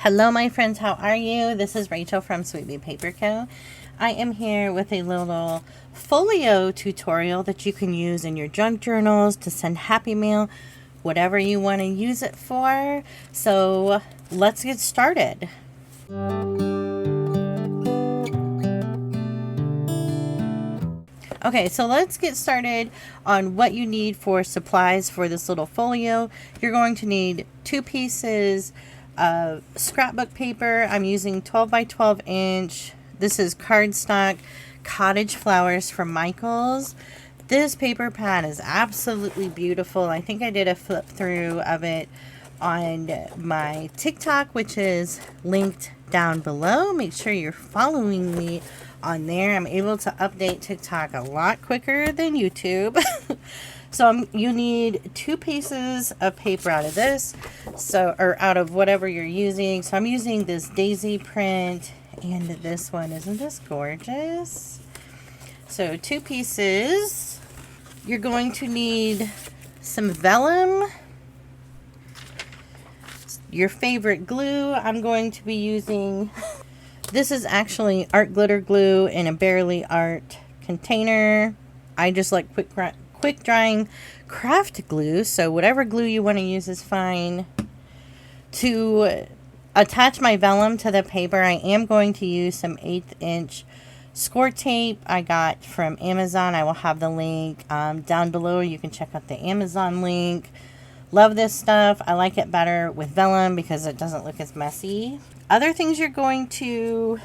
Hello my friends, how are you? This is Rachel from sweetbeepaperco. I am here with a little folio tutorial that you can use in your junk journals to send happy mail, whatever you want to use it for. So let's get started. Okay, so let's get started on what you need for supplies for this little folio. You're going to need 2 pieces of scrapbook paper. I'm using 12 by 12 inch. This is cardstock cottage flowers from Michaels. This paper pad is absolutely beautiful. I think I did a flip through of it on my TikTok, which is linked down below. Make sure you're following me on there. I'm able to update TikTok a lot quicker than YouTube. So you need 2 pieces of paper out of this, or out of whatever you're using. So I'm using this daisy print and this one. Isn't this gorgeous? So 2 pieces. You're going to need some vellum, your favorite glue. I'm going to be using, this is actually art glitter glue in a Barely Art container. I just like quick drying craft glue, so whatever glue you want to use is fine. To attach my vellum to the paper, I am going to use some 1/8 inch score tape I got from Amazon. I will have the link down below. You can check out the Amazon link. Love this stuff. I like it better with vellum because it doesn't look as messy. Other things you're going to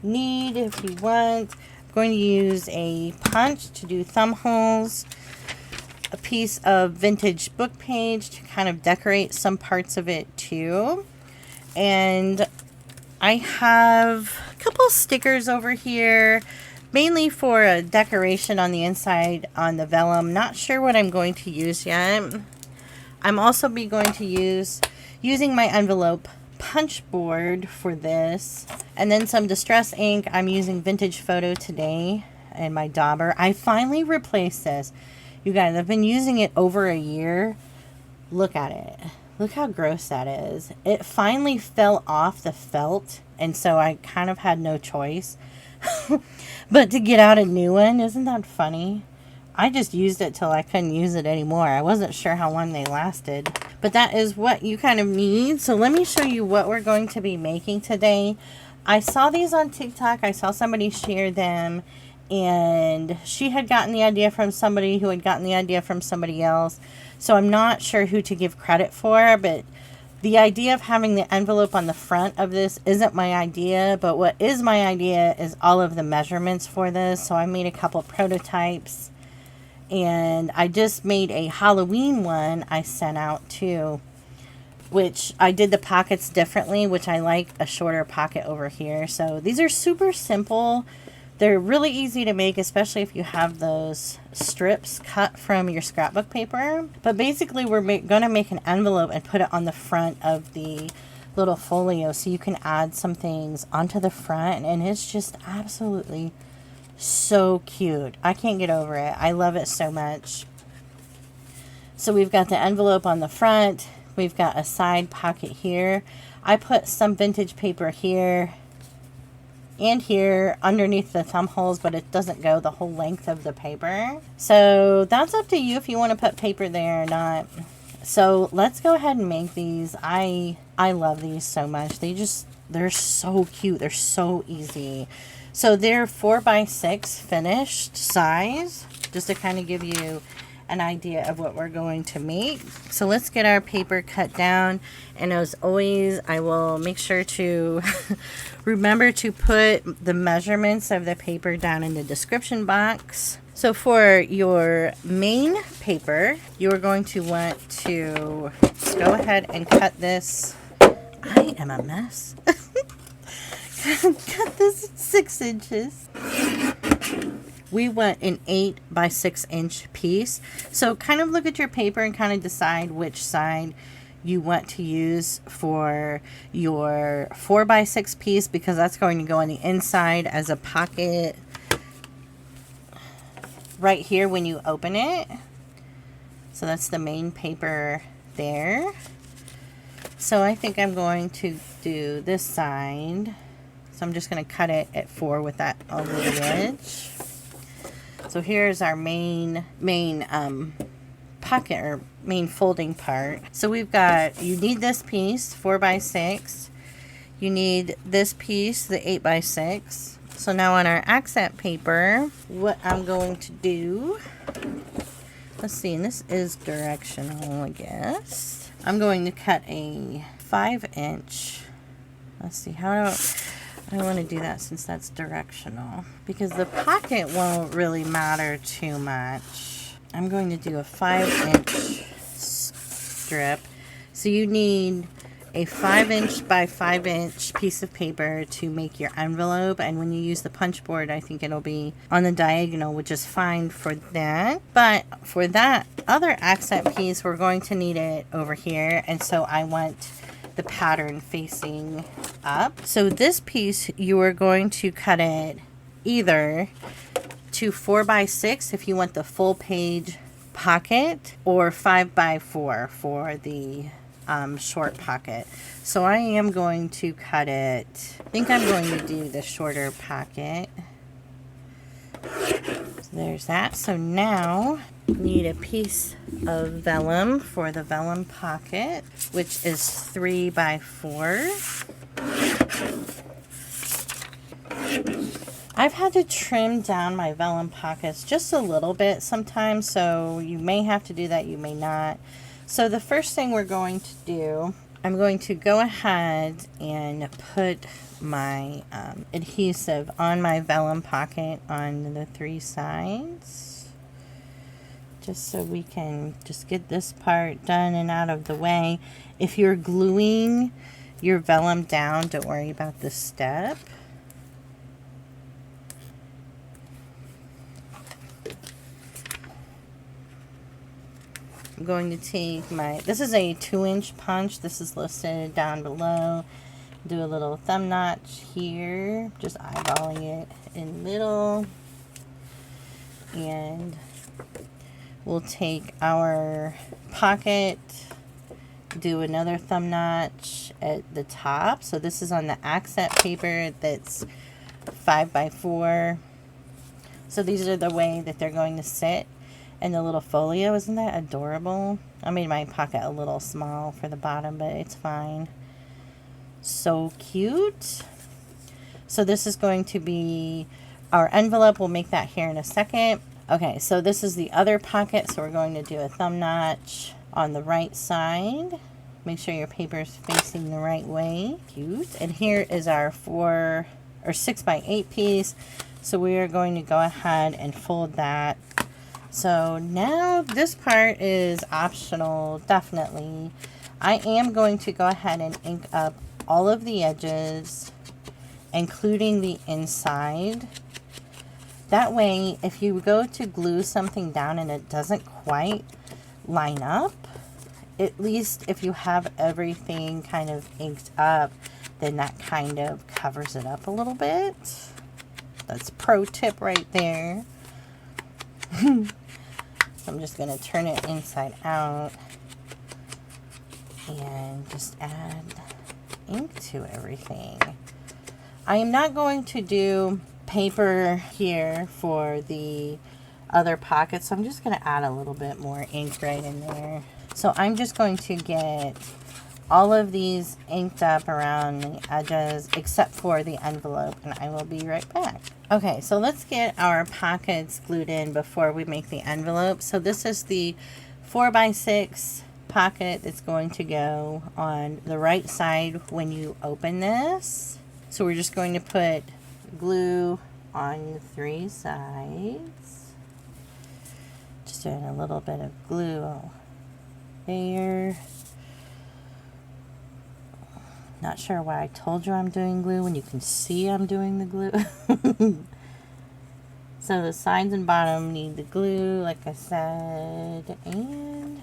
need if you want, I'm going to use a punch to do thumb holes, a piece of vintage book page to kind of decorate some parts of it too, and I have a couple stickers over here, mainly for a decoration on the inside on the vellum. Not sure what I'm going to use yet. I'm also going to using my envelope punch board for this, and then some distress ink. I'm using Vintage Photo Today and my dauber. I finally replaced this. You guys, I've been using it over a year. Look at it. Look how gross that is. It finally fell off the felt, and so I kind of had no choice but to get out a new one. Isn't that funny? I just used it till I couldn't use it anymore. I wasn't sure how long they lasted. But that is what you kind of need. So let me show you what we're going to be making today. I saw these on TikTok. I saw somebody share them, and she had gotten the idea from somebody who had gotten the idea from somebody else. So I'm not sure who to give credit for, but the idea of having the envelope on the front of this isn't my idea, but what is my idea is all of the measurements for this. So I made a couple prototypes, and I just made a Halloween one I sent out too, which I did the pockets differently, which I like a shorter pocket over here. So these are super simple. They're really easy to make, especially if you have those strips cut from your scrapbook paper. But basically, we're going to make an envelope and put it on the front of the little folio, so you can add some things onto the front, and it's just absolutely so cute. I can't get over it. I love it so much. So we've got the envelope on the front. We've got a side pocket here. I put some vintage paper here and here underneath the thumb holes, but it doesn't go the whole length of the paper. So that's up to you if you want to put paper there or not. So let's go ahead and make these. I love these so much. They're so cute. They're so easy. So they're 4x6 finished size, just to kind of give you an idea of what we're going to make. So let's get our paper cut down, and as always, I will make sure to remember to put the measurements of the paper down in the description box. So for your main paper, you are going to want to go ahead and cut this. I am a mess. Cut this 6 inches. We want an 8x6 inch piece. So kind of look at your paper and kind of decide which side you want to use for your 4x6 piece, because that's going to go on the inside as a pocket right here when you open it. So that's the main paper there. So I think I'm going to do this side. So I'm just going to cut it at 4 with that over the edge. So here's our main pocket, or main folding part. So we've got, you need this piece 4x6. You need this piece, the 8x6. So now on our accent paper, what I'm going to do, let's see, and this is directional, I guess. I'm going to cut a 5-inch. Let's see, how do I want to do that since that's directional, because the pocket won't really matter too much. I'm going to do a 5-inch strip. So you need a 5-inch by 5-inch piece of paper to make your envelope, and when you use the punch board, I think it'll be on the diagonal, which is fine for that. But for that other accent piece, we're going to need it over here, and so I want the pattern facing up. So this piece, you are going to cut it either to 4x6 if you want the full page pocket, or 5x4 for the short pocket. So I am going to cut it, I think I'm going to do the shorter pocket. So there's that. So now need a piece of vellum for the vellum pocket, which is 3x4. I've had to trim down my vellum pockets just a little bit sometimes, so you may have to do that, you may not. So the first thing we're going to do, I'm going to go ahead and put my adhesive on my vellum pocket on the 3 sides, just so we can just get this part done and out of the way. If you're gluing your vellum down, don't worry about this step. I'm going to take my, this is a 2-inch punch. This is listed down below. Do a little thumb notch here, just eyeballing it in the middle. And we'll take our pocket, do another thumb notch at the top. So this is on the accent paper that's 5x4. So these are the way that they're going to sit. And the little folio, isn't that adorable? I made my pocket a little small for the bottom, but it's fine. So cute. So this is going to be our envelope. We'll make that here in a second. Okay, so this is the other pocket. So we're going to do a thumb notch on the right side. Make sure your paper is facing the right way. Cute. And here is our 4 or 6x8 piece. So we are going to go ahead and fold that. So now this part is optional, definitely. I am going to go ahead and ink up all of the edges, including the inside. That way, if you go to glue something down and it doesn't quite line up, at least if you have everything kind of inked up, then that kind of covers it up a little bit. That's pro tip right there. So I'm just going to turn it inside out and just add ink to everything. I am not going to do paper here for the other pockets, so I'm just going to add a little bit more ink right in there. So I'm just going to get all of these inked up around the edges except for the envelope, and I will be right back. Okay, so let's get our pockets glued in before we make the envelope. So this is the 4x6 pocket that's going to go on the right side when you open this. So we're just going to put glue on 3 sides. Just doing a little bit of glue there. Not sure why I told you I'm doing glue when you can see I'm doing the glue. So the sides and bottom need the glue, like I said, and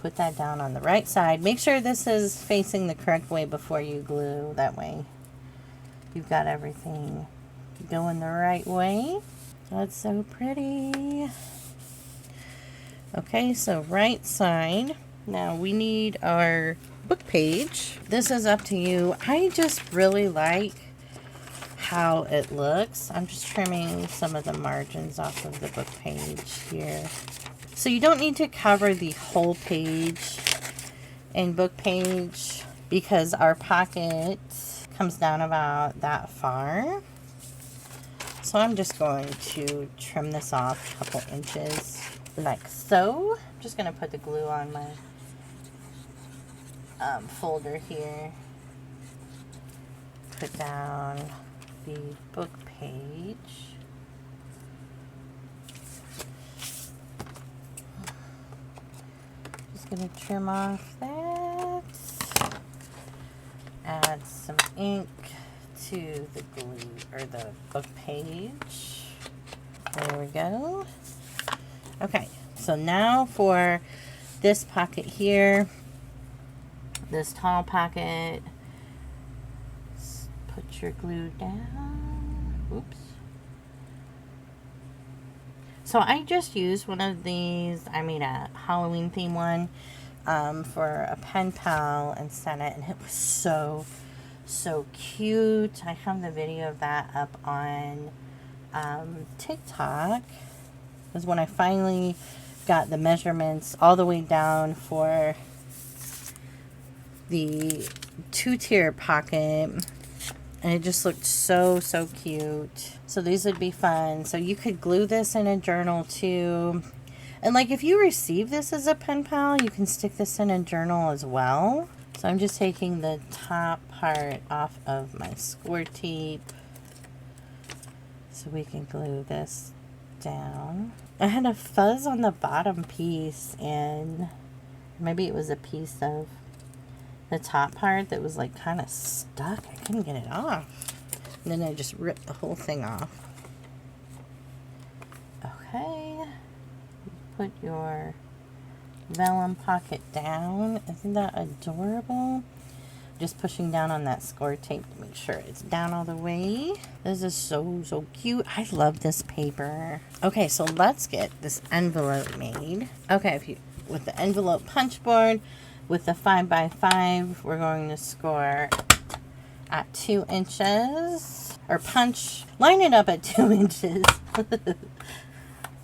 put that down on the right side. Make sure this is facing the correct way before you glue. That way you've got everything going the right way. That's so pretty. Okay, so right side. Now we need our book page. This is up to you. I just really like how it looks. I'm just trimming some of the margins off of the book page here. So you don't need to cover the whole page in book page because our pocket comes down about that far. So I'm just going to trim this off a couple inches like so. I'm just going to put the glue on my folder here. Put down the book page. Just going to trim off that. Add some ink to the glue or the book page. There we go. Okay, so now for this pocket here, this tall pocket, put your glue down. Oops. So I just used one of these. I made a Halloween theme one for a pen pal and sent it, and it was so cute. I have the video of that up on TikTok. It was when I finally got the measurements all the way down for the 2-tier pocket, and it just looked so cute. So these would be fun. So you could glue this in a journal too, and like if you receive this as a pen pal, you can stick this in a journal as well. So I'm just taking the top part off of my score tape so we can glue this down. I had a fuzz on the bottom piece, and maybe it was a piece of the top part that was like kind of stuck. I couldn't get it off. And then I just ripped the whole thing off. Okay. Put your Vellum Pocket down. Isn't that adorable? Just pushing down on that score tape to make sure it's down all the way. This is so cute. I love this paper. Okay, so let's get this envelope made. Okay, if you with the envelope punch board, with the 5x5, we're going to score at 2 inches. Or punch, line it up at 2 inches.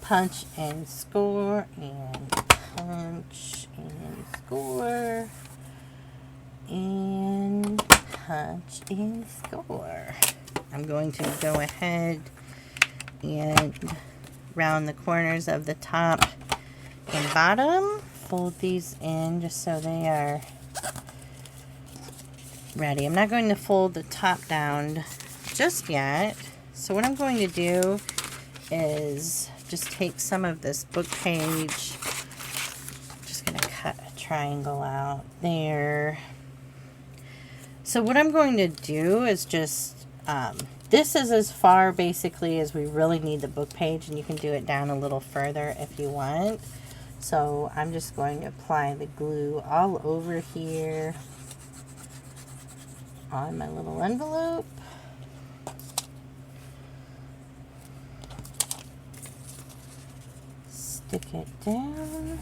Punch and score, and punch and score, and punch and score. I'm going to go ahead and round the corners of the top and bottom. Fold these in just so they are ready. I'm not going to fold the top down just yet. So what I'm going to do is just take some of this book page. Just going to cut a triangle out there. So what I'm going to do is just, this is as far basically as we really need the book page, and you can do it down a little further if you want. So I'm just going to apply the glue all over here on my little envelope. Stick it down.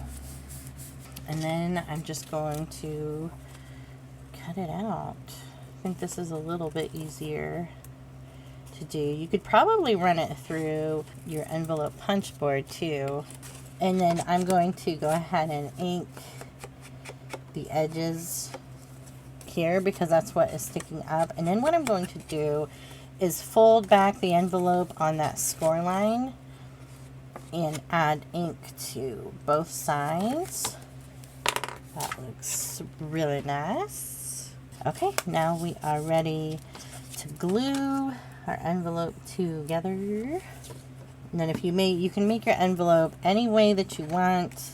And then I'm just going to cut it out. I think this is a little bit easier to do. You could probably run it through your envelope punch board too. And then I'm going to go ahead and ink the edges here because that's what is sticking up. And then what I'm going to do is fold back the envelope on that score line and add ink to both sides. That looks really nice. Okay, now we are ready to glue our envelope together. And then if you can make your envelope any way that you want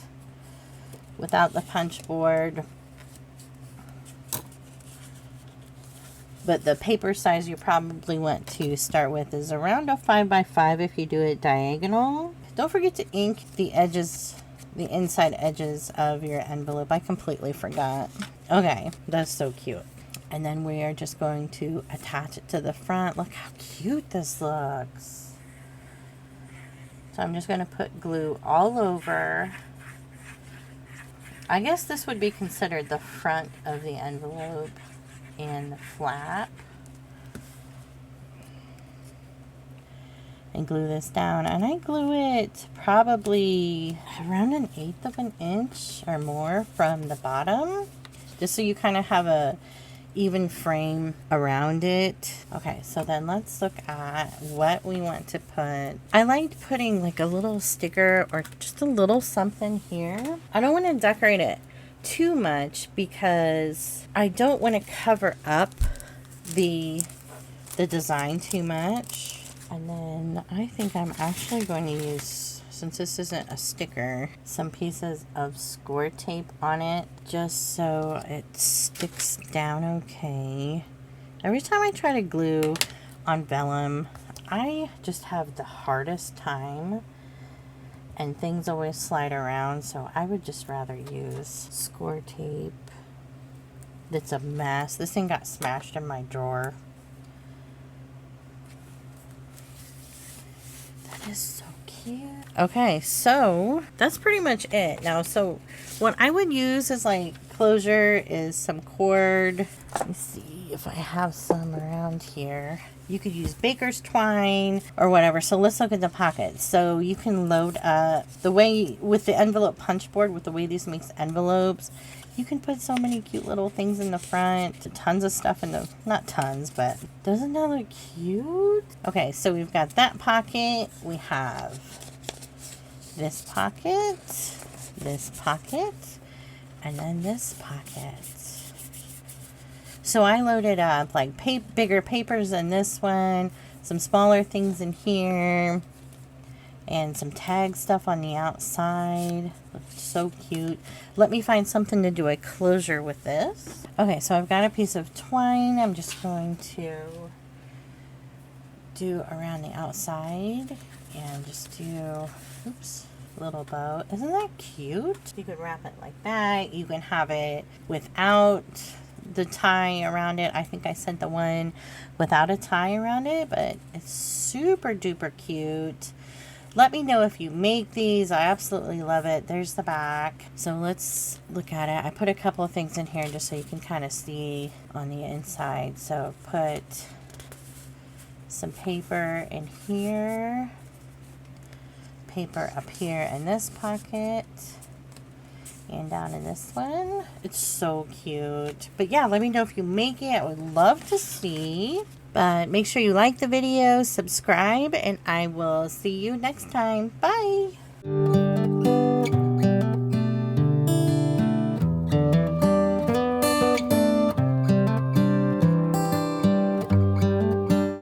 without the punch board. But the paper size you probably want to start with is around a 5x5 if you do it diagonal. Don't forget to ink the edges, the inside edges of your envelope. I completely forgot. Okay, that's so cute. And then we are just going to attach it to the front. Look how cute this looks. So I'm just going to put glue all over I guess this would be considered the front of the envelope and the flap. And glue this down, and I glue it probably around 1/8 of an inch or more from the bottom, just so you kind of have a even frame around it. Okay, so then let's look at what we want to put. I liked putting like a little sticker or just a little something here. I don't want to decorate it too much because I don't want to cover up the design too much. And then I think I'm actually going to use, since this isn't a sticker, some pieces of score tape on it just so it sticks down okay. Every time I try to glue on vellum, I just have the hardest time and things always slide around, so I would just rather use score tape. It's a mess. This thing got smashed in my drawer. Is so cute. Okay, so that's pretty much it. Now, so what I would use as like closure is some cord. Let me see if I have some around here. You could use baker's twine or whatever. So let's look at the pockets. So you can load up the way with the envelope punch board, with the way this makes envelopes. You can put so many cute little things in the front. Tons of stuff in the, not tons, but doesn't that look cute? Okay, so we've got that pocket. We have this pocket, and then this pocket. So I loaded up like bigger papers in this one, some smaller things in here, and some tag stuff on the outside. Looks so cute. Let me find something to do a closure with this. Okay, so I've got a piece of twine. I'm just going to do around the outside and just do, oops, little bow. Isn't that cute? You could wrap it like that. You can have it without the tie around it. I think I sent the one without a tie around it, but it's super duper cute. Let me know if you make these. I absolutely love it. There's the back. So let's look at it. I put a couple of things in here just so you can kind of see on the inside. So put some paper in here, paper up here in this pocket, and down in this one. It's so cute. But yeah, let me know if you make it. I would love to see. But make sure you like the video, subscribe, and I will see you next time. Bye!